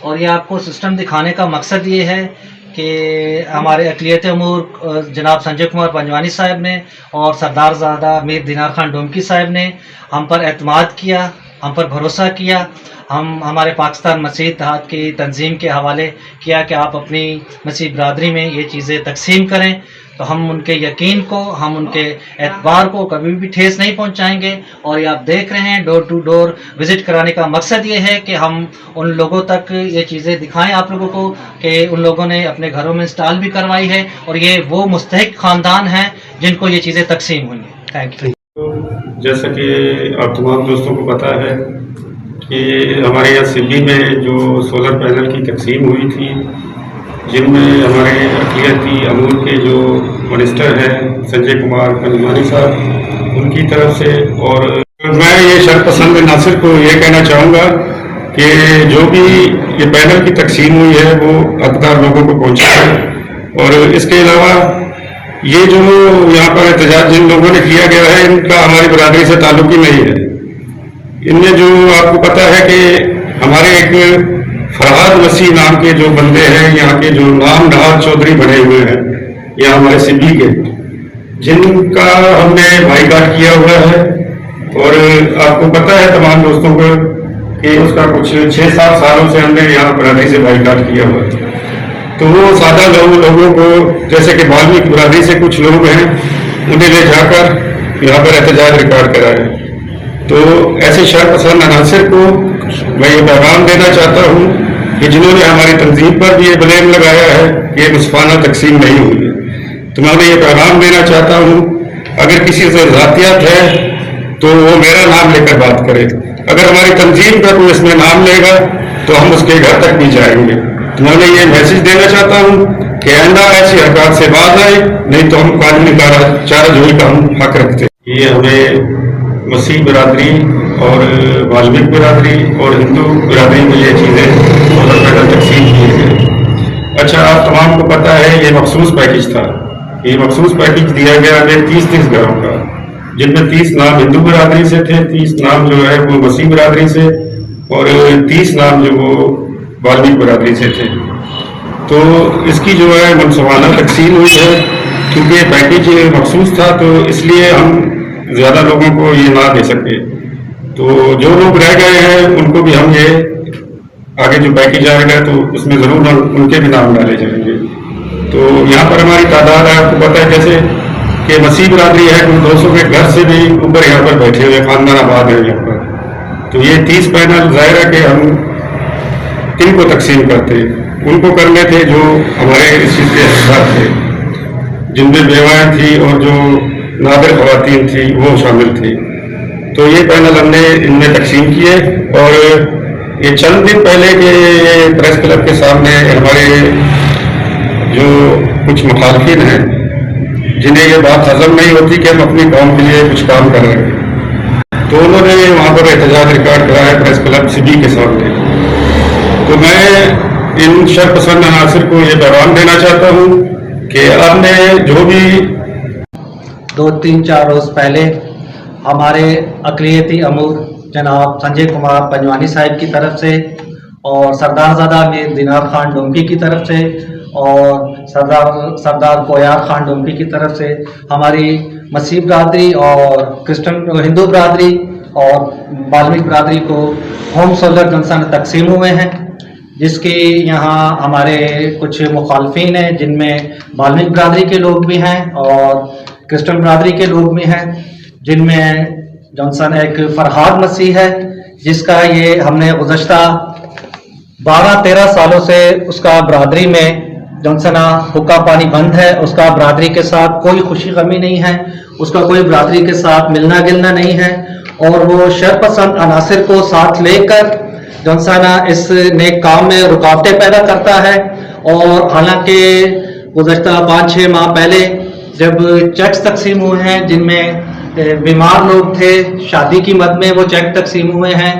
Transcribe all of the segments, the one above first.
اور یہ آپ کو سسٹم دکھانے کا مقصد یہ ہے کہ ہمارے اقلیت امور جناب سنجے کمار پنجوانی صاحب نے اور سردار زادہ میر دینار خان ڈومکی صاحب نے ہم پر اعتماد کیا، ہم پر بھروسہ کیا، ہمارے پاکستان مسیح اتحاد کی تنظیم کے حوالے کیا کہ آپ اپنی مسیح برادری میں یہ چیزیں تقسیم کریں، تو ہم ان کے یقین کو، ہم ان کے اعتبار کو کبھی بھی ٹھیس نہیں پہنچائیں گے. اور یہ آپ دیکھ رہے ہیں ڈور ٹو ڈور وزٹ کرانے کا مقصد یہ ہے کہ ہم ان لوگوں تک یہ چیزیں دکھائیں آپ لوگوں کو کہ ان لوگوں نے اپنے گھروں میں انسٹال بھی کروائی ہے اور یہ وہ مستحق خاندان ہیں جن کو یہ چیزیں تقسیم ہوئی ہیں. Thank you. جیسا کہ آپ تمام دوستوں کو پتہ ہے کہ ہمارے یہاں سبھی میں جو سولر پینل کی تقسیم ہوئی تھی، جن میں ہمارے اقلیتی امور کے جو منسٹر ہیں سنجے کمار پنجوانی صاحب، ان کی طرف سے، اور میں یہ شرپسند ناصر کو یہ کہنا چاہوں گا کہ جو بھی یہ پینل کی تقسیم ہوئی ہے وہ حقدار لوگوں کو پہنچا ہے. اور اس کے علاوہ یہ جو یہاں پر احتجاج جن لوگوں نے کیا گیا ہے ان کا ہماری برادری سے تعلق ہی نہیں ہے. ان میں جو آپ کو پتہ ہے کہ ہمارے ایک فرحاد مسیح نام کے جو بندے ہیں یہاں کے، جو نام نہاد چودھری بنے ہوئے ہیں یہاں ہمارے سبھی کے، جن کا ہم نے بھائی کاٹ کیا ہوا ہے. اور آپ کو پتہ ہے تمام دوستوں کو کہ اس کا کچھ 6-7 سالوں سے ہم نے یہاں برادری سے بھائی کاٹ کیا ہوا ہے. تو وہ سادہ لوگوں کو، جیسے کہ بالمیک برادری سے کچھ لوگ ہیں، انہیں لے جا کر یہاں پر احتجاج ریکارڈ کرائے. تو ایسے شرپسند عناصر کو میں یہ پیغام دینا چاہتا ہوں کہ جنہوں نے ہماری تنظیم پر بھی یہ بلیم لگایا ہے کہ یہ منصفانہ تقسیم نہیں ہوئی ہے، تو میں انہیں یہ پیغام دینا چاہتا ہوں اگر کسی سے ذاتیات ہے تو وہ میرا نام لے کر بات کرے. اگر ہماری تنظیم کا کوئی اس میں نام لے گا تو ہم اس کے گھر تک بھی جائیں گے. تو میں انہیں یہ میسج دینا چاہتا ہوں کہ آئندہ ایسی حرکات سے باز آئے، نہیں تو ہم قانونی چارہ جوئی کا ہم حق رکھتے ہیں. یہ ہمیں مسیح برادری اور والمک برادری اور ہندو برادری میں یہ چیزیں سولر پینل تقسیم کیے گئے. اچھا، آپ تمام کو پتہ ہے یہ مخصوص پیکج تھا. یہ مخصوص پیکج دیا گیا ہمیں 30 گھروں کا، جن میں 30 نام ہندو برادری سے تھے، 30 نام جو ہے وہ مسیح برادری سے، اور 30 نام جو وہ والمک برادری سے تھے. تو اس کی جو ہے منصفانہ تقسیم ہوئی ہے. کیونکہ یہ پیکج مخصوص تھا تو اس لیے ہم زیادہ لوگوں کو یہ نہ دے سکے. تو جو لوگ رہ گئے ہیں ان کو بھی ہم یہ آگے جو پیکج آئے گا تو اس میں ضرور ان کے بھی نام ڈالے جائیں گے. تو یہاں پر ہماری تعداد ہے، آپ کو پتہ ہے جیسے کہ مسیح برادری ہے، 200 کے گھر سے بھی اوپر یہاں پر بیٹھے ہوئے خاندان آباد ہے یہاں پر. تو یہ 30 پینل ظاہر ہے کہ ہم کن کو تقسیم کرتے، ان کو کرنے تھے جو ہمارے اس چیز کے حقدار تھے، جن میں بیوائیں تھیں اور جو نادر خواتین تھیں وہ شامل تھی. تو یہ پینل ہم نے ان میں تقسیم کیے. اور یہ چند دن پہلے کے پریس کلب کے سامنے ہمارے جو کچھ مخالفین ہیں جنہیں یہ بات ہضم نہیں ہوتی کہ ہم اپنی قوم کے لیے کچھ کام کر رہے ہیں، تو انہوں نے وہاں پر احتجاج ریکارڈ کرایا پریس کلب سبھی کے سامنے. تو میں ان شرپسند عناصر کو یہ پیغام دینا چاہتا ہوں کہ آپ نے جو بھی 2-3-4 روز پہلے ہمارے اقلیتی امور جناب سنجے کمار پنجوانی صاحب کی طرف سے اور سردار زادہ میر دینار خان ڈومکی کی طرف سے اور سردار کویار خان ڈومکی کی طرف سے ہماری مسیح برادری اور ہندو برادری اور بالمیک برادری کو ہوم سولر جنسن تقسیم ہوئے ہیں، جس کی یہاں ہمارے کچھ مخالفین ہیں جن میں بالمیک برادری کے لوگ بھی ہیں اور کرسچن برادری کے لوگ بھی ہیں، جن میں جانسن ایک فرحاد مسیح ہے جس کا یہ ہم نے گزشتہ 12-13 سالوں سے اس کا برادری میں جانسنا حکا پانی بند ہے. اس کا برادری کے ساتھ کوئی خوشی غمی نہیں ہے، اس کا کوئی برادری کے ساتھ ملنا گلنا نہیں ہے، اور وہ شرپسند عناصر کو ساتھ لے کر جانسنا اس نیک کام میں رکاوٹیں پیدا کرتا ہے. اور حالانکہ گزشتہ 5-6 ماہ پہلے جب چیکس تقسیم ہوئے ہیں جن میں بیمار لوگ تھے، شادی کی مد میں وہ چیک تقسیم ہوئے ہیں،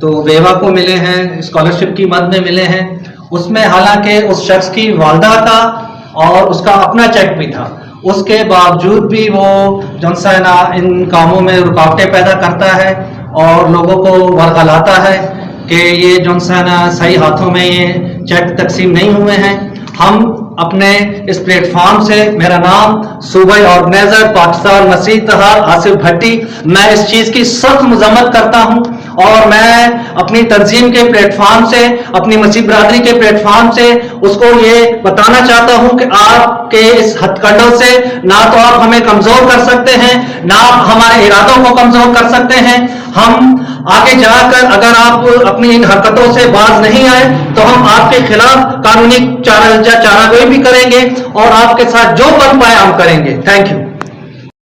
تو بیوہ کو ملے ہیں، اسکالرشپ کی مد میں ملے ہیں، اس میں حالانکہ اس شخص کی والدہ کا اور اس کا اپنا چیک بھی تھا، اس کے باوجود بھی وہ جنسنا ان کاموں میں رکاوٹیں پیدا کرتا ہے اور لوگوں کو ورغلاتا ہے کہ یہ جو صحیح ہاتھوں میں یہ چیک تقسیم نہیں ہوئے ہیں. ہم اپنے اس پلیٹ فارم سے, میرا نام صوبائی آرگنائزر پاکستان مسیح اتحاد آصف بھٹی, میں اس چیز کی سخت مذمت کرتا ہوں اور میں اپنی تنظیم کے پلیٹ فارم سے, اپنی مسیح برادری کے پلیٹ فارم سے اس کو یہ بتانا چاہتا ہوں کہ آپ کے اس ہتھ کنڈوں سے نہ تو آپ ہمیں کمزور کر سکتے ہیں, نہ آپ ہمارے ارادوں کو کمزور کر سکتے ہیں. ہم آگے جا کر اگر آپ اپنی ان حرکتوں سے باز نہیں آئے تو ہم آپ کے خلاف قانونی چارہ گوئی بھی کریں گے اور آپ کے ساتھ جو بن پائے ہم کریں گے. Thank you.